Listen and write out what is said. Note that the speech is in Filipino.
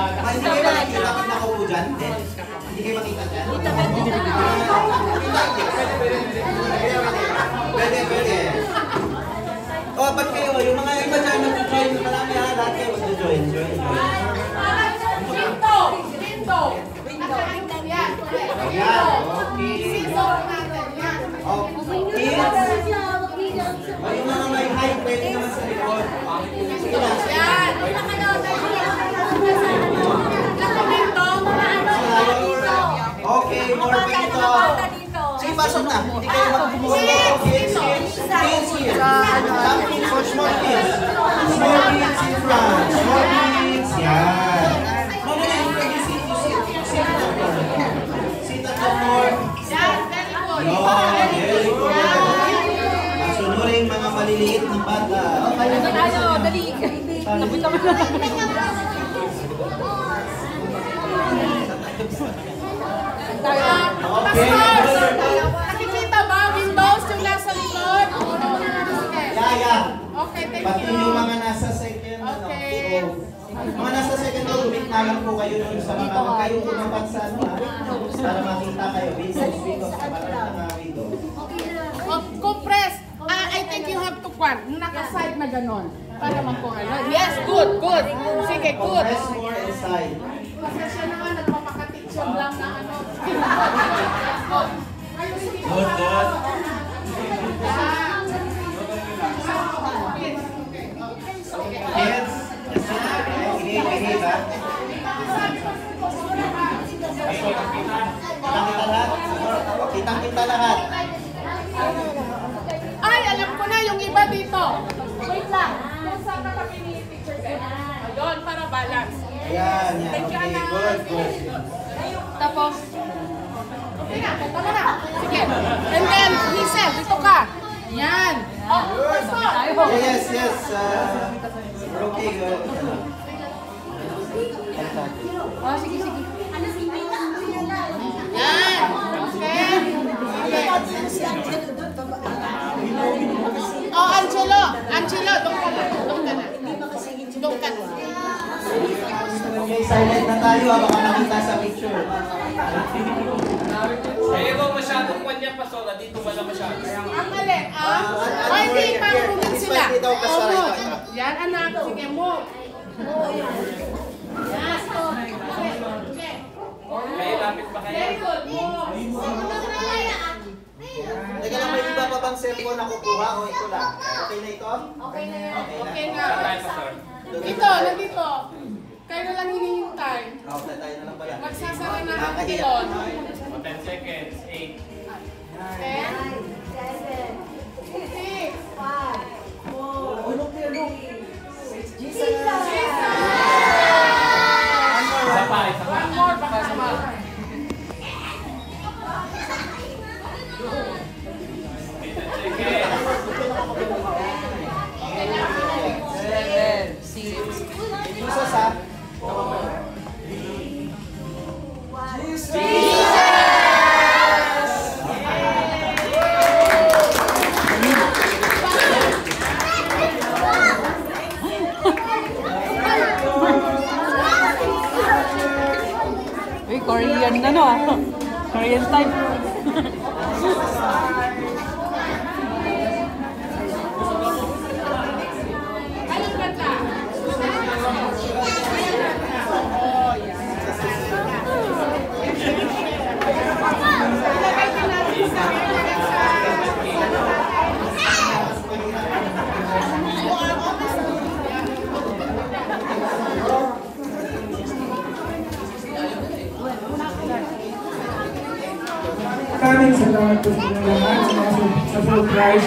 Hindi kayo makikita kung nakaupo dyan? Hindi kayo makita dyan? Pwede. O, ba't kayo? Yung mga iba dyan nag-join, marami ha, lahat kayo mag-join. Window. Yan. Okay. Yung mga may height, pwede naman sa likod. Yan. Okay, more pinto. Sige, pasok na. Hindi kayo mag-move. Kids here. Some kids for small kids. Small kids in front. Small kids. Yan. No, you sit at the floor. Very good. Masunurin mga maliliit na bata. Dali. Tapos naman Nakikita ba? Windows yung nasa likod? Yeah. Okay, thank Pati you. yung mga nasa second, Okay. mga nasa second row, na lang po kayo dun sa mga kayong tumapat sa para makita kayo. Windows, sa parang mga window. Compress. I think you have to naka-side na ganon. Para kung ano. Yes, good. Sige, good. Compress more inside. Pasensya na nga, nagpapakatitsyon lang na ano. Good. Kids, behave ha. Kitang-kita lahat. Ay, alam ko na yung iba dito. Wait lang. Kung saan katabi ni Teacher Ben. Ayun, para balance. Ayan. Okay, good. Tapos, okay na, tama na. Sige. And then, Hazel, dito ka. Yan. Oh, Yes. We're okay, good. sige. Yan. Okay. Oh, Angelo, doon ka na. Okay, silent na tayo baka nakita sa picture. Kaya ko masyadong kanya pasola, dito wala masyado. Ang mali. Hindi, parang sila. Yan, anak. Sige mo. Yan. Kaya lapit pa kayo. Very good. Teka lang, may iba pa bang cellphone na kukuha o ito lang? Okay na ito? Okay na yan. Okay na. Saan tayo, Pastor? Ito, nandito. Kayo na lang hinihintay. Okay, tayo na lang pala. Magsasara na ang pilon. 10 seconds, 8. 10, 6, 5, 4, Isa pa. one more, baka sumama. 7, 6. Jesus ha? Uy, Korean na no ah. Korean type. Anong kanta? Maraming salamat po sa inyo lahat sa surprise.